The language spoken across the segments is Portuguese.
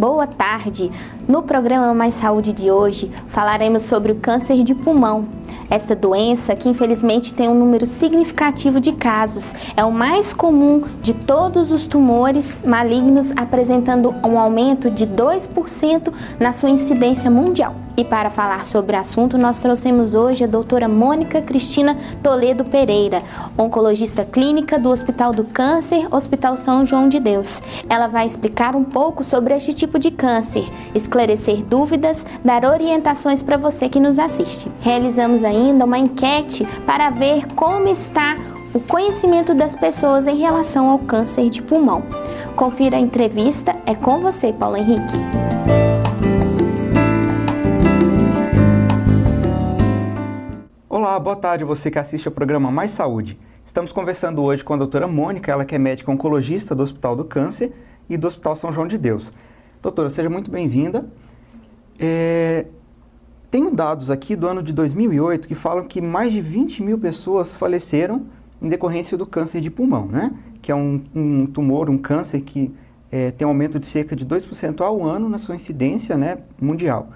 Boa tarde! No programa Mais Saúde de hoje, falaremos sobre o câncer de pulmão. Essa doença, que infelizmente tem um número significativo de casos, é o mais comum de todos os tumores malignos, apresentando um aumento de 2% na sua incidência mundial. E para falar sobre o assunto, nós trouxemos hoje a doutora Mônica Cristina Toledo Pereira, oncologista clínica do Hospital do Câncer, Hospital São João de Deus. Ela vai explicar um pouco sobre este tipo de câncer, esclarecer dúvidas, dar orientações para você que nos assiste. Realizamos ainda uma enquete para ver como está o conhecimento das pessoas em relação ao câncer de pulmão. Confira a entrevista, é com você, Paulo Henrique. Olá, boa tarde, você que assiste ao programa Mais Saúde. Estamos conversando hoje com a doutora Mônica, ela que é médica oncologista do Hospital do Câncer e do Hospital São João de Deus. Doutora, seja muito bem-vinda. Tenho dados aqui do ano de 2008 que falam que mais de 20 mil pessoas faleceram em decorrência do câncer de pulmão, né? Que é um tumor, um câncer que tem um aumento de cerca de 2% ao ano na sua incidência, né, mundial.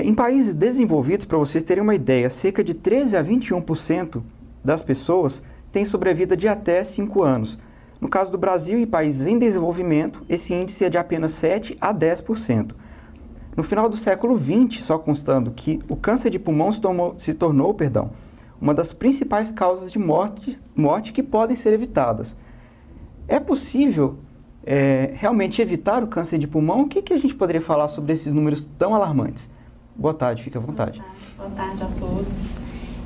Em países desenvolvidos, para vocês terem uma ideia, cerca de 13 a 21% das pessoas têm sobrevida de até 5 anos. No caso do Brasil e países em desenvolvimento, esse índice é de apenas 7 a 10%. No final do século XX, só constando que o câncer de pulmão se tornou uma das principais causas de morte que podem ser evitadas. É possível realmente evitar o câncer de pulmão? O que a gente poderia falar sobre esses números tão alarmantes? Boa tarde, fique à vontade. Boa tarde a todos.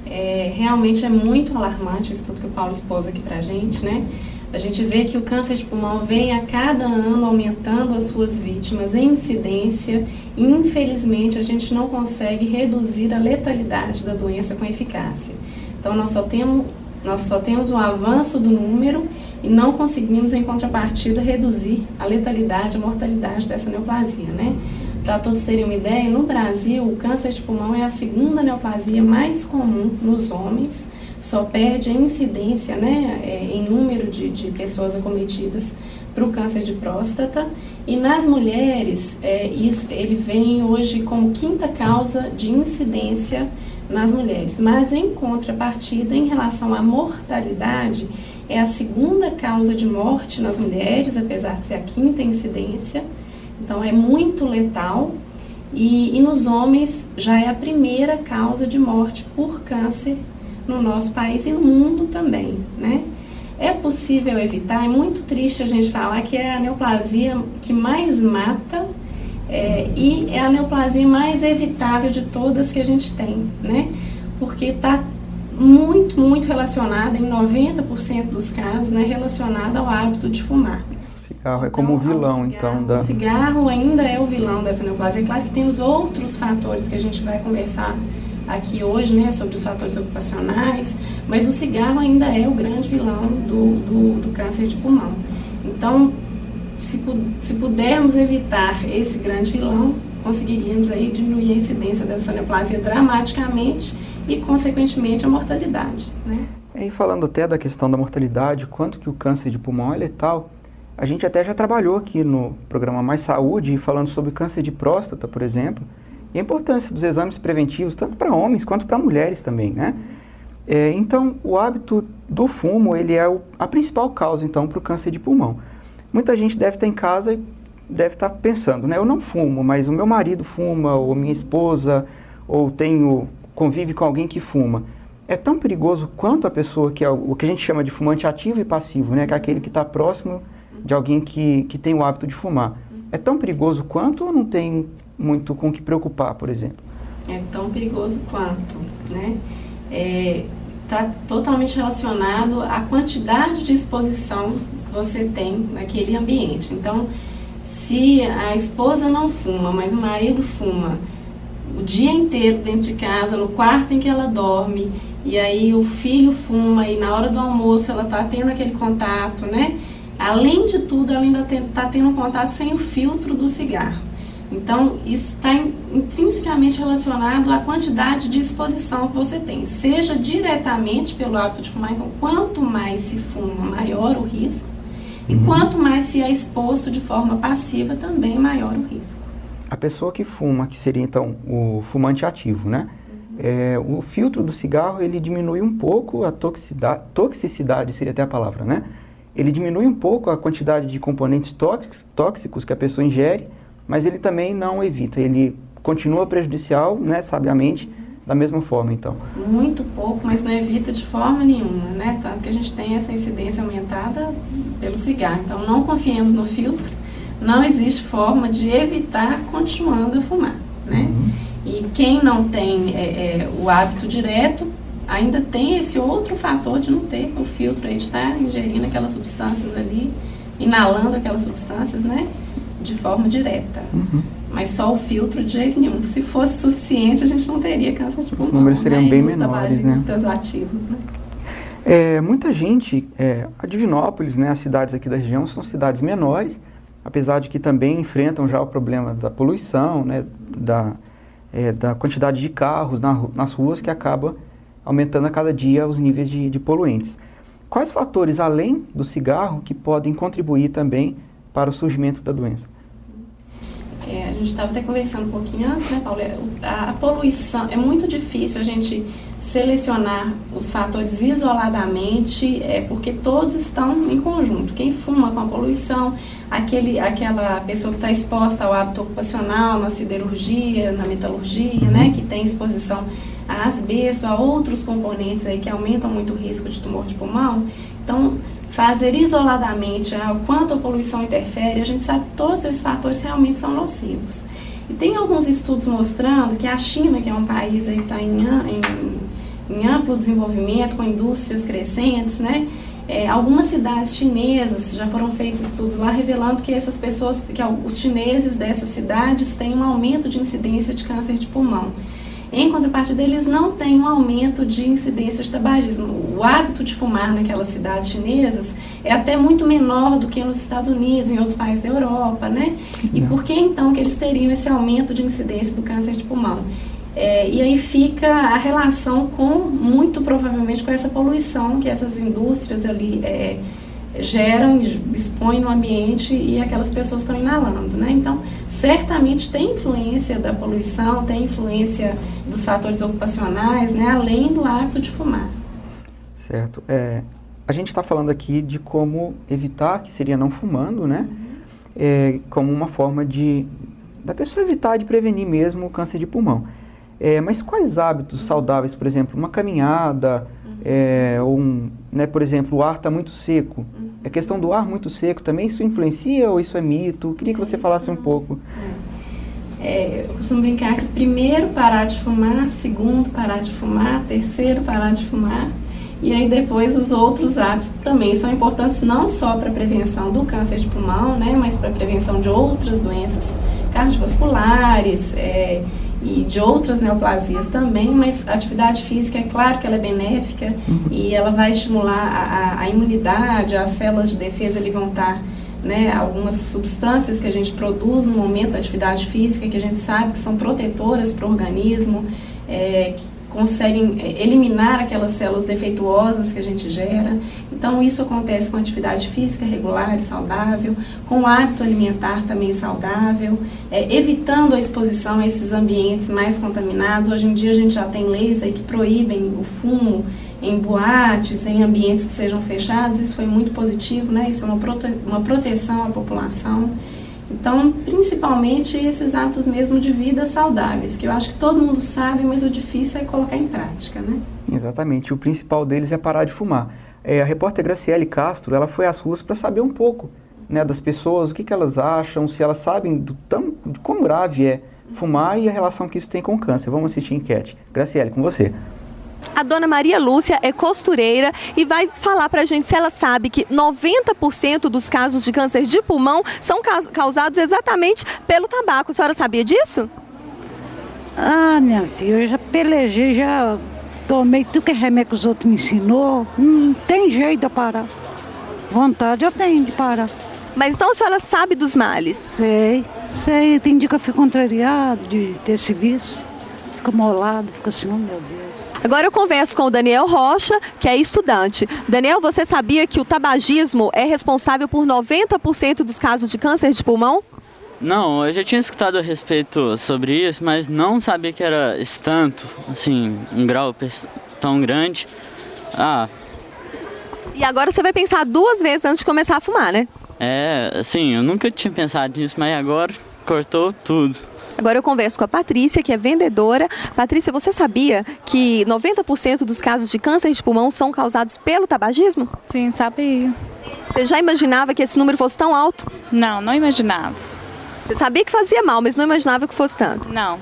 Realmente é muito alarmante isso tudo que o Paulo expôs aqui pra gente, né? A gente vê que o câncer de pulmão vem a cada ano aumentando as suas vítimas em incidência e, infelizmente, a gente não consegue reduzir a letalidade da doença com eficácia. Então, nós só temos o avanço do número e não conseguimos, em contrapartida, reduzir a letalidade, a mortalidade dessa neoplasia, né? Para todos terem uma ideia, no Brasil, o câncer de pulmão é a segunda neoplasia mais comum nos homens, só perde a incidência, né, em número de pessoas acometidas para o câncer de próstata. E nas mulheres, ele vem hoje como quinta causa de incidência nas mulheres. Mas, em contrapartida, em relação à mortalidade, é a segunda causa de morte nas mulheres, apesar de ser a quinta incidência. Então, é muito letal e nos homens já é a primeira causa de morte por câncer no nosso país e no mundo também, né? É possível evitar, é muito triste a gente falar que é a neoplasia que mais mata e é a neoplasia mais evitável de todas que a gente tem, né? Porque está muito, muito relacionada, em 90% dos casos, né, relacionada ao hábito de fumar. O cigarro é como o vilão, então. O cigarro ainda é o vilão dessa neoplasia. É claro que tem os outros fatores que a gente vai conversar aqui hoje, né, sobre os fatores ocupacionais, mas o cigarro ainda é o grande vilão do câncer de pulmão. Então, se pudermos evitar esse grande vilão, conseguiríamos aí diminuir a incidência dessa neoplasia dramaticamente e, consequentemente, a mortalidade, né? E falando até da questão da mortalidade, quanto que o câncer de pulmão é letal, a gente até já trabalhou aqui no programa Mais Saúde, falando sobre câncer de próstata, por exemplo, e a importância dos exames preventivos, tanto para homens quanto para mulheres também, né? Então, o hábito do fumo, ele é a principal causa, então, para o câncer de pulmão. Muita gente deve estar em casa e deve estar pensando, né? Eu não fumo, mas o meu marido fuma, ou minha esposa, ou convive com alguém que fuma. É tão perigoso quanto a pessoa que é o que a gente chama de fumante ativo e passivo, né? Que é aquele que está próximo de alguém que tem o hábito de fumar. É tão perigoso quanto ou não tem muito com o que preocupar, por exemplo? É tão perigoso quanto, né? Está totalmente relacionado à quantidade de exposição que você tem naquele ambiente. Então, se a esposa não fuma, mas o marido fuma o dia inteiro dentro de casa, no quarto em que ela dorme, e aí o filho fuma e na hora do almoço ela está tendo aquele contato, né? Além de tudo, ela ainda está tendo contato sem o filtro do cigarro. Então, isso está intrinsecamente relacionado à quantidade de exposição que você tem, seja diretamente pelo hábito de fumar. Então, quanto mais se fuma, maior o risco, E quanto mais se é exposto de forma passiva, também maior o risco. A pessoa que fuma, que seria então o fumante ativo, né? O filtro do cigarro, ele diminui um pouco a toxicidade seria até a palavra, né? Ele diminui um pouco a quantidade de componentes tóxicos que a pessoa ingere, mas ele também não evita, ele continua prejudicial, né, sabiamente, da mesma forma, então. Muito pouco, mas não evita de forma nenhuma, né? Tanto que a gente tem essa incidência aumentada pelo cigarro. Então, não confiemos no filtro, não existe forma de evitar continuando a fumar, né? E quem não tem o hábito direto, ainda tem esse outro fator de não ter o filtro aí, de estar ingerindo aquelas substâncias ali, inalando aquelas substâncias, né? De forma direta. Mas só o filtro de jeito nenhum. Se fosse suficiente, a gente não teria câncer de pulmão. Os números seriam bem menores, né? Ativos, né? Muita gente, a Divinópolis, né, as cidades aqui da região são cidades menores, apesar de que também enfrentam já o problema da poluição, né, da quantidade de carros nas ruas, que acaba aumentando a cada dia os níveis de poluentes. Quais fatores, além do cigarro, que podem contribuir também para o surgimento da doença? A gente estava até conversando um pouquinho antes, né, Paulo? A poluição, é muito difícil a gente selecionar os fatores isoladamente, porque todos estão em conjunto. Quem fuma com a poluição, aquela pessoa que está exposta ao hábito ocupacional, na siderurgia, na metalurgia, né, que tem exposição a asbesto, a outros componentes aí que aumentam muito o risco de tumor de pulmão. Então, fazer isoladamente o quanto a poluição interfere, a gente sabe que todos esses fatores realmente são nocivos. E tem alguns estudos mostrando que a China, que é um país que está em amplo desenvolvimento, com indústrias crescentes, né? Algumas cidades chinesas, já foram feitos estudos lá revelando que essas pessoas, que os chineses dessas cidades têm um aumento de incidência de câncer de pulmão. Em contrapartida, eles não têm um aumento de incidência de tabagismo. O hábito de fumar naquelas cidades chinesas é até muito menor do que nos Estados Unidos, em outros países da Europa, né? E por que então que eles teriam esse aumento de incidência do câncer de pulmão? E aí fica a relação muito provavelmente com essa poluição que essas indústrias ali geram, expõem no ambiente e aquelas pessoas estão inalando, né? Então, certamente tem influência da poluição, tem influência dos fatores ocupacionais, né? Além do hábito de fumar. Certo. A gente está falando aqui de como evitar, que seria não fumando, né? Como uma forma da pessoa evitar de prevenir mesmo o câncer de pulmão. Mas quais hábitos saudáveis, por exemplo, uma caminhada, né, por exemplo, o ar está muito seco. A questão do ar muito seco também, isso influencia ou isso é mito? Queria que você falasse um pouco. Eu costumo brincar que primeiro parar de fumar, segundo parar de fumar, terceiro parar de fumar, e aí depois os outros hábitos que também são importantes não só para a prevenção do câncer de pulmão, né, mas para a prevenção de outras doenças cardiovasculares, e de outras neoplasias também, mas a atividade física, é claro que ela é benéfica e ela vai estimular a imunidade, as células de defesa ali vão estar, né, algumas substâncias que a gente produz no momento da atividade física, que a gente sabe que são protetoras para o organismo, que conseguem eliminar aquelas células defeituosas que a gente gera. Então, isso acontece com atividade física regular e saudável, com o hábito alimentar também saudável, evitando a exposição a esses ambientes mais contaminados. Hoje em dia, a gente já tem leis aí que proíbem o fumo em boates, em ambientes que sejam fechados. Isso foi muito positivo, né? Isso é uma proteção à população. Então, principalmente esses hábitos mesmo de vida saudáveis, que eu acho que todo mundo sabe, mas o difícil é colocar em prática, né? Exatamente. O principal deles é parar de fumar. A repórter Graciele Castro, ela foi às ruas para saber um pouco, né, das pessoas, o que elas acham, se elas sabem de quão grave é fumar e a relação que isso tem com o câncer. Vamos assistir a enquete. Graciele, com você. A dona Maria Lúcia é costureira e vai falar pra gente se ela sabe que 90% dos casos de câncer de pulmão são causados exatamente pelo tabaco. A senhora sabia disso? Ah, minha filha, eu já pelejei, já tomei tudo que é remédio que os outros me ensinou. Não tem jeito de parar. Vontade eu tenho de parar. Mas então a senhora sabe dos males? Sei. Tem dia que eu fico contrariado de ter esse vício. Fico molado, fico assim, oh meu Deus. Agora eu converso com o Daniel Rocha, que é estudante. Daniel, você sabia que o tabagismo é responsável por 90% dos casos de câncer de pulmão? Não, eu já tinha escutado a respeito sobre isso, mas não sabia que era esse tanto, assim, um grau tão grande. E agora você vai pensar 2 vezes antes de começar a fumar, né? Assim, eu nunca tinha pensado nisso, mas agora cortou tudo. Agora eu converso com a Patrícia, que é vendedora. Patrícia, você sabia que 90% dos casos de câncer de pulmão são causados pelo tabagismo? Sim, sabia. Você já imaginava que esse número fosse tão alto? Não, não imaginava. Você sabia que fazia mal, mas não imaginava que fosse tanto? Não.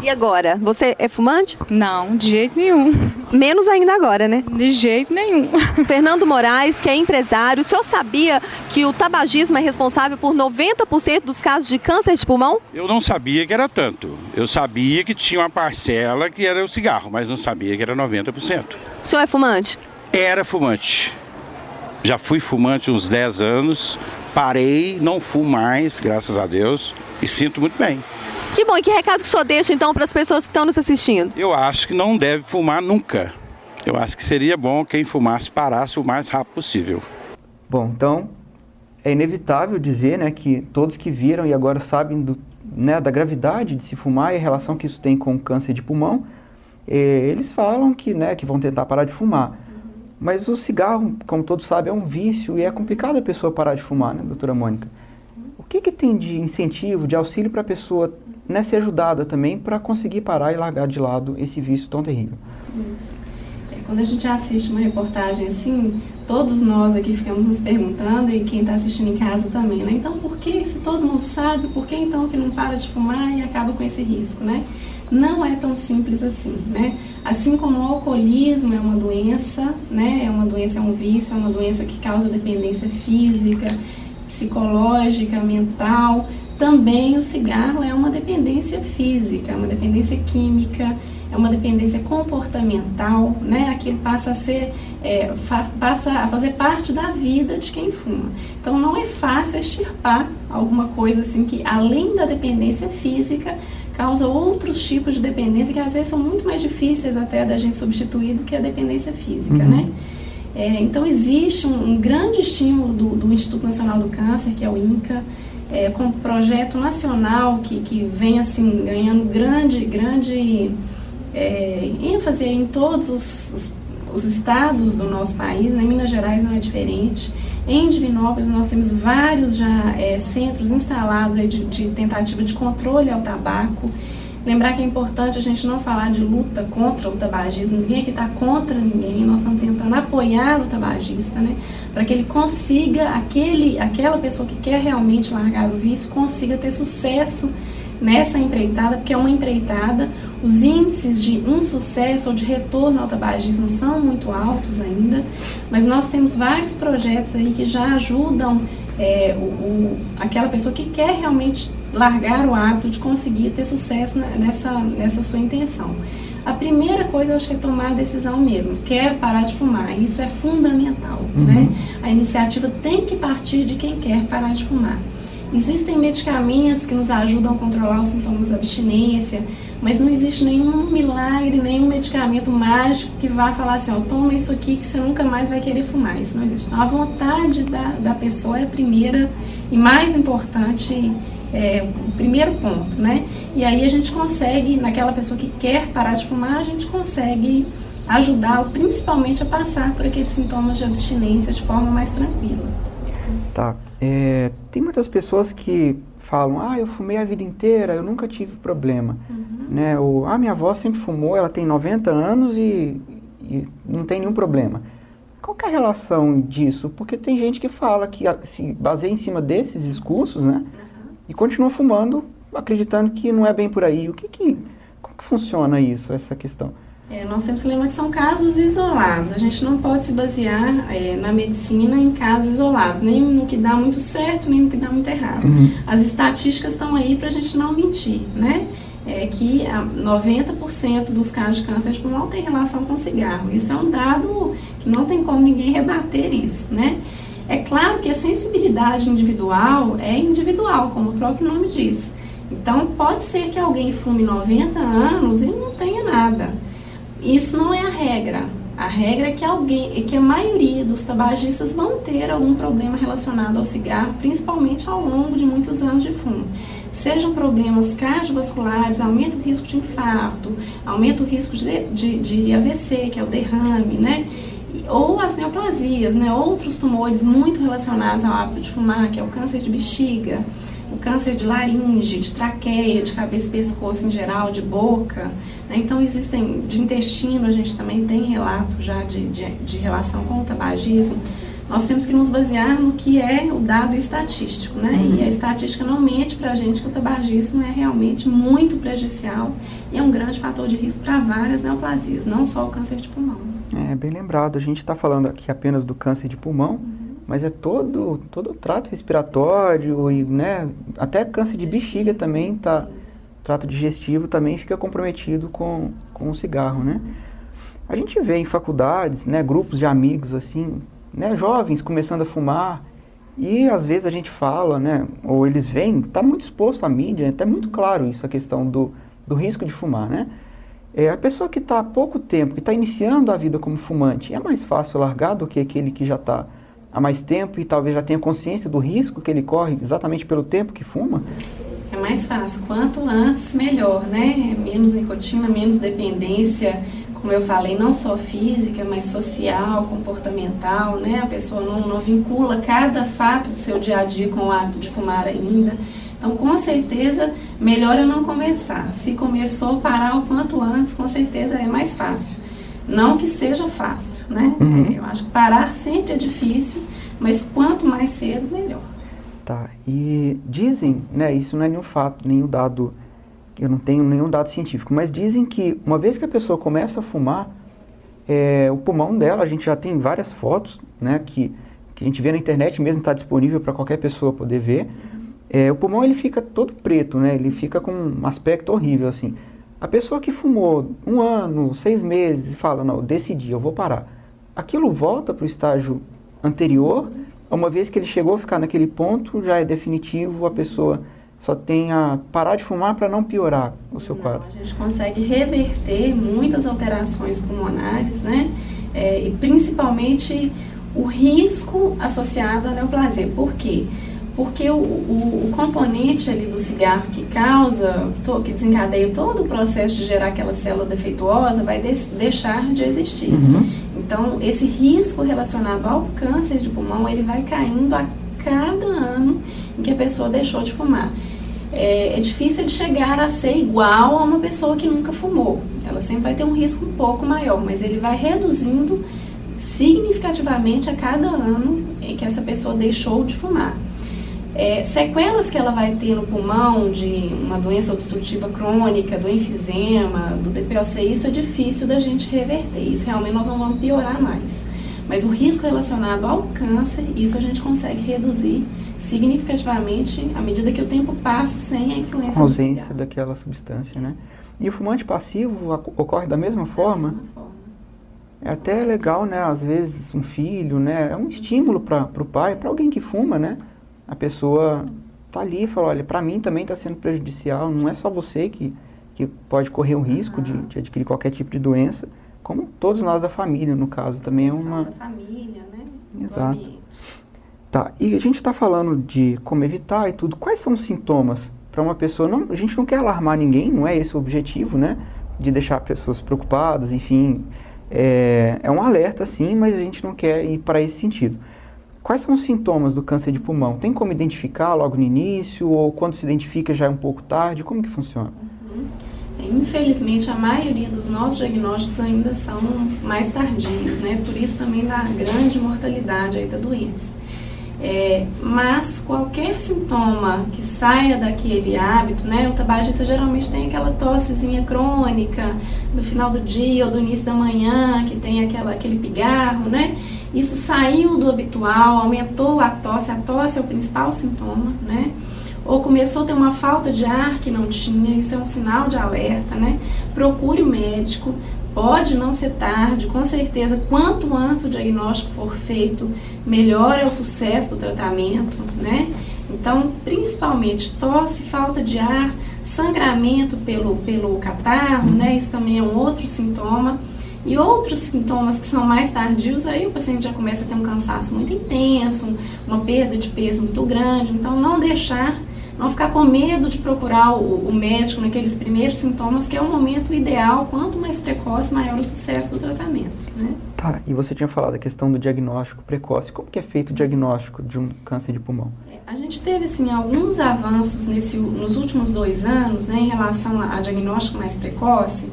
E agora? Você é fumante? Não, de jeito nenhum. Menos ainda agora, né? De jeito nenhum. Fernando Moraes, que é empresário, o senhor sabia que o tabagismo é responsável por 90% dos casos de câncer de pulmão? Eu não sabia que era tanto. Eu sabia que tinha uma parcela que era o cigarro, mas não sabia que era 90%. O senhor é fumante? Era fumante. Já fui fumante uns 10 anos, parei, não fumo mais, graças a Deus, e sinto muito bem. Que bom, e que recado que o senhor deixa então para as pessoas que estão nos assistindo? Eu acho que não deve fumar nunca. Eu acho que seria bom quem fumasse parasse o mais rápido possível. Bom, então é inevitável dizer, né, que todos que viram e agora sabem da gravidade de se fumar e a relação que isso tem com o câncer de pulmão, eles falam que vão tentar parar de fumar. Mas o cigarro, como todos sabem, é um vício e é complicado a pessoa parar de fumar, né, doutora Mônica? O que tem de incentivo, de auxílio para a pessoa ser ajudada também para conseguir parar e largar de lado esse vício tão terrível? Isso. Quando a gente assiste uma reportagem assim, todos nós aqui ficamos nos perguntando, e quem está assistindo em casa também, né? Então, por que, se todo mundo sabe, por que então que não para de fumar e acaba com esse risco, né? Não é tão simples assim, né? Assim como o alcoolismo é uma doença, né? É uma doença, é um vício, é uma doença que causa dependência física, psicológica, mental. Também o cigarro é uma dependência física, é uma dependência química, é uma dependência comportamental, né? Aquilo passa a ser, passa a fazer parte da vida de quem fuma. Então não é fácil extirpar alguma coisa assim que, além da dependência física, causa outros tipos de dependência que às vezes são muito mais difíceis até da gente substituir do que a dependência física, né? Então existe um grande estímulo do Instituto Nacional do Câncer, que é o INCA, com um projeto nacional que vem assim, ganhando grande ênfase em todos os estados do nosso país, né? Em Minas Gerais não é diferente. Em Divinópolis nós temos vários já centros instalados aí de tentativa de controle ao tabaco. Lembrar que é importante a gente não falar de luta contra o tabagismo, ninguém aqui está contra ninguém, nós estamos tentando apoiar o tabagista, né? Para que ele consiga, aquela pessoa que quer realmente largar o vício, consiga ter sucesso nessa empreitada, porque é uma empreitada, os índices de insucesso ou de retorno ao tabagismo são muito altos ainda, mas nós temos vários projetos aí que já ajudam aquela pessoa que quer realmente largar o hábito de conseguir ter sucesso nessa sua intenção. A primeira coisa, eu acho que é tomar a decisão mesmo. Quero parar de fumar. Isso é fundamental, né? A iniciativa tem que partir de quem quer parar de fumar. Existem medicamentos que nos ajudam a controlar os sintomas da abstinência, mas não existe nenhum milagre, nenhum medicamento mágico que vá falar assim, ó, toma isso aqui que você nunca mais vai querer fumar. Isso não existe. Então, a vontade da pessoa é a primeira e mais importante, o primeiro ponto, né? E aí a gente consegue, naquela pessoa que quer parar de fumar, a gente consegue ajudar principalmente a passar por aqueles sintomas de abstinência de forma mais tranquila. Tá. Tem muitas pessoas que falam, eu fumei a vida inteira, eu nunca tive problema. Né? Ou, minha avó sempre fumou, ela tem 90 anos e não tem nenhum problema. Qual que é a relação disso? Porque tem gente que fala que se baseia em cima desses discursos, né? E continua fumando, acreditando que não é bem por aí. Como que funciona isso, essa questão? Nós temos que lembrar que são casos isolados. A gente não pode se basear na medicina em casos isolados, nem no que dá muito certo, nem no que dá muito errado. As estatísticas estão aí para a gente não mentir, né? Que 90% dos casos de câncer de pulmão tem relação com cigarro. Isso é um dado que não tem como ninguém rebater isso, né? É claro que a sensibilidade individual é individual, como o próprio nome diz. Então, pode ser que alguém fume 90 anos e não tenha nada. isso não é a regra. A regra é que a maioria dos tabagistas vão ter algum problema relacionado ao cigarro, principalmente ao longo de muitos anos de fumo. Sejam problemas cardiovasculares, aumenta o risco de infarto, aumenta o risco de AVC, que é o derrame, né? Ou as neoplasias, né? Outros tumores muito relacionados ao hábito de fumar, que é o câncer de bexiga, o câncer de laringe, de traqueia, de cabeça e pescoço em geral, de boca. Né? Então, existem, de intestino, a gente também tem relato já de relação com o tabagismo. Nós temos que nos basear no que é o dado estatístico, né? E a estatística não mente para a gente que o tabagismo é realmente muito prejudicial e é um grande fator de risco para várias neoplasias, não só o câncer de pulmão. É bem lembrado, a gente está falando aqui apenas do câncer de pulmão, mas é todo o trato respiratório e, né, até câncer de bexiga também tá, trato digestivo também fica comprometido com o cigarro, né? A gente vê em faculdades, né, grupos de amigos assim, né, jovens começando a fumar e às vezes a gente fala, né, ou eles veem, está muito exposto à mídia, está muito claro isso, a questão do risco de fumar, né? A pessoa que está há pouco tempo, que está iniciando a vida como fumante, é mais fácil largar do que aquele que já está há mais tempo e talvez já tenha consciência do risco que ele corre exatamente pelo tempo que fuma? É mais fácil, quanto antes melhor, né? Menos nicotina, menos dependência, como eu falei, não só física, mas social, comportamental, né? A pessoa não vincula cada fato do seu dia a dia com o hábito de fumar ainda. Então, com certeza, melhor é não começar. Se começou, parar o quanto antes, com certeza é mais fácil. Não que seja fácil, né? Eu acho que parar sempre é difícil, mas quanto mais cedo, melhor. Tá, e dizem, né, isso não é nenhum fato, nenhum dado, eu não tenho nenhum dado científico, mas dizem que uma vez que a pessoa começa a fumar, o pulmão dela, a gente já tem várias fotos, né, que a gente vê na internet mesmo, está disponível para qualquer pessoa poder ver, o pulmão ele fica todo preto, né, ele fica com um aspecto horrível, assim. A pessoa que fumou 1 ano, 6 meses e fala, não, eu decidi, eu vou parar, aquilo volta para o estágio anterior. Uma vez que ele chegou a ficar naquele ponto, já é definitivo, a pessoa só tem a parar de fumar para não piorar o seu quadro. A gente consegue reverter muitas alterações pulmonares, né? E principalmente o risco associado à neoplasia. Por quê? Porque o componente ali do cigarro que causa, que desencadeia todo o processo de gerar aquela célula defeituosa vai deixar de existir. Então, esse risco relacionado ao câncer de pulmão, ele vai caindo a cada ano em que a pessoa deixou de fumar. É difícil de chegar a ser igual a uma pessoa que nunca fumou. Ela sempre vai ter um risco um pouco maior, mas ele vai reduzindo significativamente a cada ano em que essa pessoa deixou de fumar. Sequelas que ela vai ter no pulmão de uma doença obstrutiva crônica, do enfisema, do DPOC, isso é difícil da gente reverter, isso realmente nós não vamos piorar mais. Mas o risco relacionado ao câncer, isso a gente consegue reduzir significativamente à medida que o tempo passa sem a influência a ausência daquela substância, né? E o fumante passivo ocorre da mesma forma? É até legal, né? Às vezes um filho, né? É um estímulo para o pai, para alguém que fuma, né? A pessoa tá ali e fala, olha, para mim também está sendo prejudicial, não é só você que pode correr o risco de adquirir qualquer tipo de doença, como todos nós da família, no caso, também é uma... da família, né? Exato. Tá, e a gente está falando de como evitar e tudo, quais são os sintomas para uma pessoa, a gente não quer alarmar ninguém, não é esse o objetivo, né, de deixar pessoas preocupadas, enfim, é um alerta sim, mas a gente não quer ir para esse sentido. Quais são os sintomas do câncer de pulmão? Tem como identificar logo no início ou quando se identifica já é um pouco tarde? Como que funciona? Infelizmente, a maioria dos nossos diagnósticos ainda são mais tardios, né? Por isso também da grande mortalidade aí da doença. Mas qualquer sintoma que saia daquele hábito, né? O tabagista geralmente tem aquela tossezinha crônica do final do dia ou do início da manhã, que tem aquele pigarro, né? Isso saiu do habitual, aumentou a tosse é o principal sintoma, né? Ou começou a ter uma falta de ar que não tinha, isso é um sinal de alerta, né? Procure o médico, pode não ser tarde, com certeza, quanto antes o diagnóstico for feito, melhor é o sucesso do tratamento, né? Então, principalmente tosse, falta de ar, sangramento pelo catarro, né? Isso também é um outro sintoma. E outros sintomas que são mais tardios, aí o paciente já começa a ter um cansaço muito intenso, uma perda de peso muito grande. Então, não ficar com medo de procurar o médico naqueles primeiros sintomas, que é o momento ideal. Quanto mais precoce, maior o sucesso do tratamento, né? Tá, e você tinha falado a questão do diagnóstico precoce. Como que é feito o diagnóstico de um câncer de pulmão? A gente teve, assim, alguns avanços nos últimos 2 anos, né, em relação a diagnóstico mais precoce.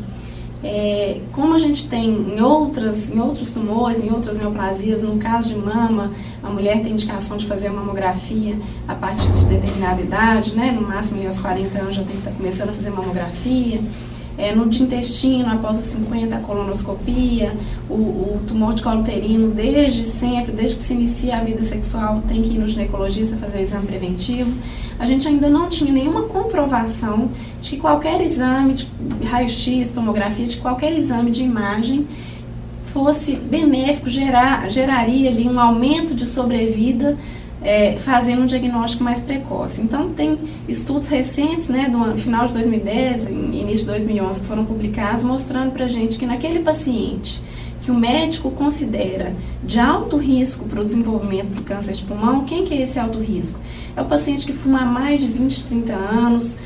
Como a gente tem em outros tumores, em outras neoplasias, no caso de mama, a mulher tem indicação de fazer a mamografia a partir de determinada idade, né? No máximo ali, aos 40 anos já tem que estar começando a fazer mamografia. No de intestino, após os 50, a colonoscopia, o tumor de colo uterino, desde sempre, desde que se inicia a vida sexual, tem que ir no ginecologista fazer o exame preventivo. A gente ainda não tinha nenhuma comprovação de que qualquer exame, de raio-x, tomografia, de qualquer exame de imagem fosse benéfico, geraria ali um aumento de sobrevida, fazendo um diagnóstico mais precoce. Então, tem estudos recentes, né, do final de 2010, início de 2011, que foram publicados, mostrando pra gente que naquele paciente que o médico considera de alto risco para o desenvolvimento do câncer de pulmão, quem que é esse alto risco? É o paciente que fuma há mais de 20, 30 anos,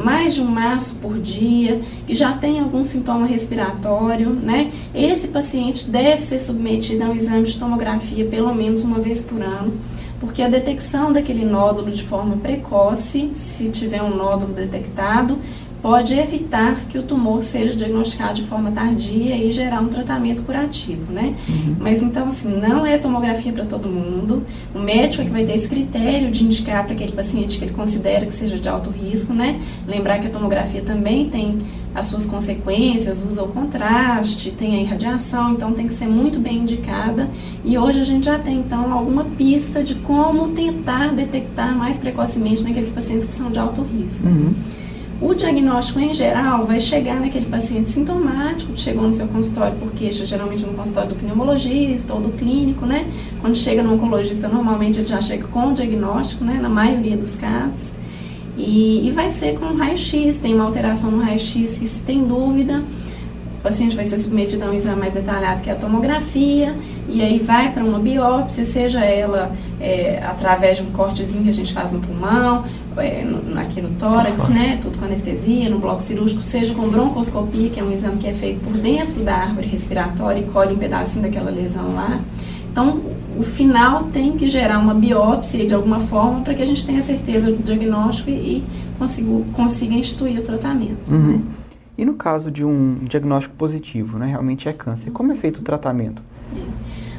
mais de um maço por dia, que já tem algum sintoma respiratório, né? Esse paciente deve ser submetido a um exame de tomografia pelo menos uma vez por ano, porque a detecção daquele nódulo de forma precoce, se tiver um nódulo detectado, pode evitar que o tumor seja diagnosticado de forma tardia e gerar um tratamento curativo, né? Mas então, assim, não é tomografia para todo mundo. O médico é que vai ter esse critério de indicar para aquele paciente que ele considera que seja de alto risco, né? Lembrar que a tomografia também tem as suas consequências, usa o contraste, tem a irradiação, então tem que ser muito bem indicada. E hoje a gente já tem, então, alguma pista de como tentar detectar mais precocemente naqueles pacientes que são de alto risco. O diagnóstico, em geral, vai chegar naquele paciente sintomático, que chegou no seu consultório por queixa, geralmente no consultório do pneumologista ou do clínico, né? Quando chega no oncologista, normalmente ele já chega com o diagnóstico, né? Na maioria dos casos. E vai ser com raio-x, tem uma alteração no raio-x que, se tem dúvida, o paciente vai ser submetido a um exame mais detalhado, que é a tomografia, e aí vai para uma biópsia, seja ela através de um cortezinho que a gente faz no pulmão, aqui no tórax, né, tudo com anestesia, no bloco cirúrgico, seja com broncoscopia, que é um exame que é feito por dentro da árvore respiratória e colhe um pedacinho daquela lesão lá. Então, o final tem que gerar uma biópsia de alguma forma para que a gente tenha certeza do diagnóstico e consiga instituir o tratamento. Né? E no caso de um diagnóstico positivo, né, realmente é câncer, como é feito o tratamento?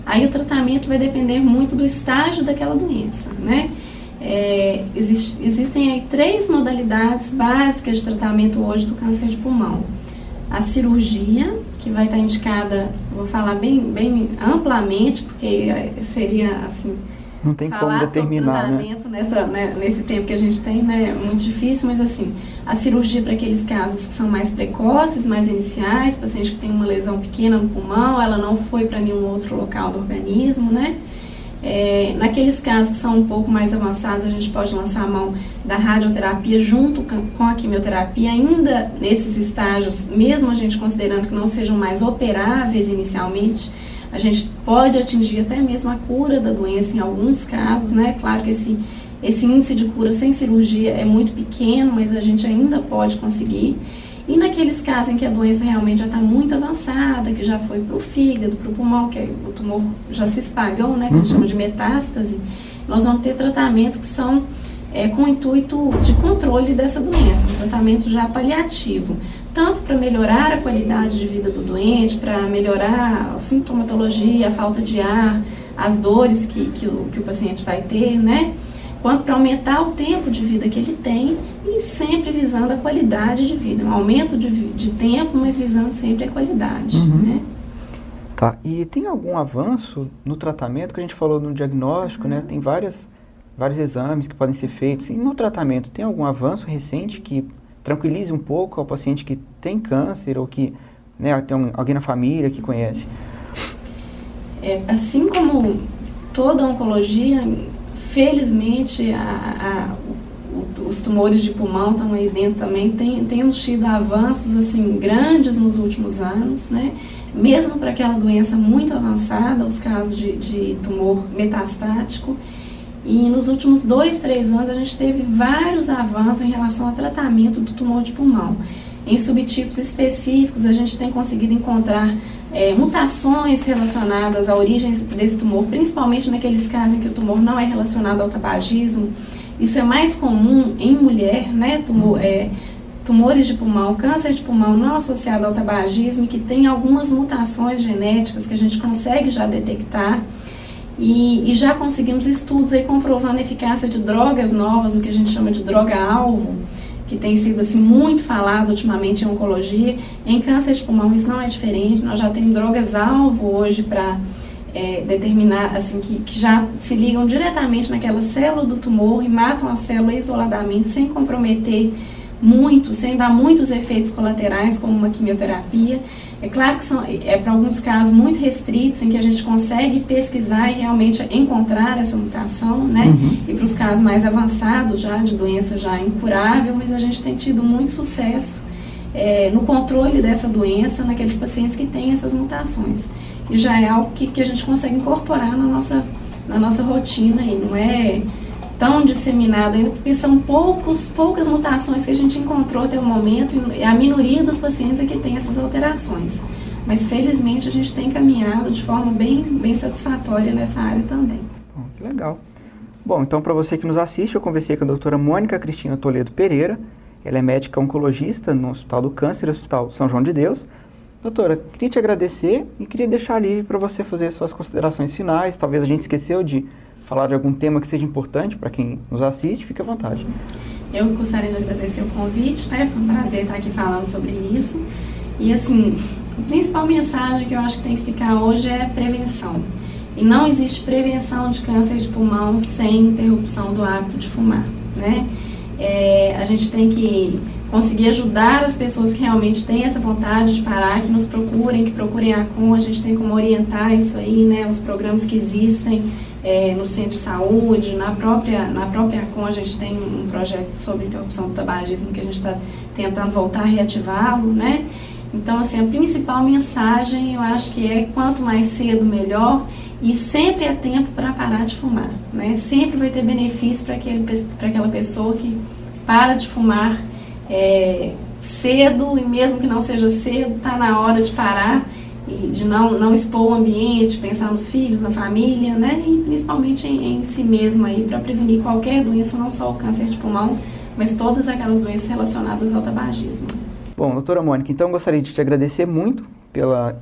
Aí o tratamento vai depender muito do estágio daquela doença, né? Existem aí 3 modalidades básicas de tratamento hoje do câncer de pulmão. A cirurgia, que vai estar indicada, vou falar bem amplamente, porque seria assim, não tem como determinar, né? Nesse tempo que a gente tem, né, é muito difícil, mas assim, a cirurgia para aqueles casos que são mais precoces, mais iniciais, paciente que tem uma lesão pequena no pulmão, ela não foi para nenhum outro local do organismo, né? Naqueles casos que são um pouco mais avançados, a gente pode lançar a mão da radioterapia junto com a quimioterapia, ainda nesses estágios, mesmo a gente considerando que não sejam mais operáveis inicialmente, a gente pode atingir até mesmo a cura da doença em alguns casos, né? Claro que esse índice de cura sem cirurgia é muito pequeno, mas a gente ainda pode conseguir. E naqueles casos em que a doença realmente já está muito avançada, que já foi para o fígado, para o pulmão, que o tumor já se espalhou, né, que a gente chama de metástase, nós vamos ter tratamentos que são com o intuito de controle dessa doença, um tratamento já paliativo, tanto para melhorar a qualidade de vida do doente, para melhorar a sintomatologia, a falta de ar, as dores que o paciente vai ter, né? Quanto para aumentar o tempo de vida que ele tem e sempre visando a qualidade de vida. Um aumento de tempo, mas visando sempre a qualidade. Né? Tá. E tem algum avanço no tratamento, que a gente falou no diagnóstico, né? Tem vários exames que podem ser feitos. E no tratamento, tem algum avanço recente que tranquilize um pouco ao paciente que tem câncer ou que, né, tem alguém na família que conhece? Assim como toda oncologia, felizmente, o os tumores de pulmão estão aí dentro também, tem tido avanços assim, grandes nos últimos anos, né? Mesmo para aquela doença muito avançada, os casos de tumor metastático. E nos últimos 2, 3 anos a gente teve vários avanços em relação ao tratamento do tumor de pulmão. Em subtipos específicos, a gente tem conseguido encontrar mutações relacionadas à origem desse tumor, principalmente naqueles casos em que o tumor não é relacionado ao tabagismo. Isso é mais comum em mulher, né? Tumores de pulmão, câncer de pulmão não associado ao tabagismo, que tem algumas mutações genéticas que a gente consegue já detectar. E já conseguimos estudos aí comprovando a eficácia de drogas novas, o que a gente chama de droga-alvo, que tem sido assim, muito falado ultimamente em oncologia. Em câncer de pulmão isso não é diferente, nós já temos drogas-alvo hoje para determinar, assim, que já se ligam diretamente naquela célula do tumor e matam a célula isoladamente, sem comprometer muito, sem dar muitos efeitos colaterais, como uma quimioterapia. É claro que para alguns casos muito restritos, em que a gente consegue pesquisar e realmente encontrar essa mutação, né? E para os casos mais avançados, já de doença já incurável, mas a gente tem tido muito sucesso no controle dessa doença naqueles pacientes que têm essas mutações. E já é algo que a gente consegue incorporar na nossa rotina, e não é tão disseminado ainda, porque são poucas mutações que a gente encontrou até o momento, e a minoria dos pacientes é que tem essas alterações. Mas felizmente a gente tem caminhado de forma bem satisfatória nessa área também. Bom, que legal. Bom, então para você que nos assiste, eu conversei com a doutora Mônica Cristina Toledo Pereira. Ela é médica oncologista no Hospital do Câncer, Hospital São João de Deus. Doutora, queria te agradecer e queria deixar livre para você fazer suas considerações finais. Talvez a gente esqueceu de falar de algum tema que seja importante para quem nos assiste, fique à vontade. Eu gostaria de agradecer o convite, né? Foi um prazer estar aqui falando sobre isso. E assim, a principal mensagem que eu acho que tem que ficar hoje é prevenção. E não existe prevenção de câncer de pulmão sem interrupção do hábito de fumar, né? A gente tem que conseguir ajudar as pessoas que realmente têm essa vontade de parar, que nos procurem, que procurem a ACOM. A gente tem como orientar isso aí, né? Os programas que existem no centro de saúde, na própria ACOM a gente tem um projeto sobre interrupção do tabagismo que a gente está tentando voltar a reativá-lo, né? Então, assim, a principal mensagem eu acho que é quanto mais cedo melhor, e sempre é tempo para parar de fumar, né? Sempre vai ter benefício para aquela pessoa que para de fumar cedo, e mesmo que não seja cedo, está na hora de parar e de não expor o ambiente, pensar nos filhos, na família, né? E principalmente em si mesmo aí, para prevenir qualquer doença, não só o câncer de pulmão, mas todas aquelas doenças relacionadas ao tabagismo. Bom, doutora Mônica, então gostaria de te agradecer muito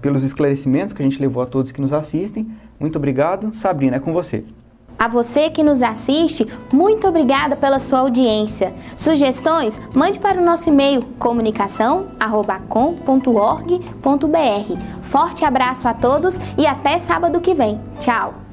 pelos esclarecimentos que a gente levou a todos que nos assistem. Muito obrigado. Sabrina, é com você. A você que nos assiste, muito obrigada pela sua audiência. Sugestões? Mande para o nosso e-mail comunicação@acom.org.br. Forte abraço a todos e até sábado que vem. Tchau!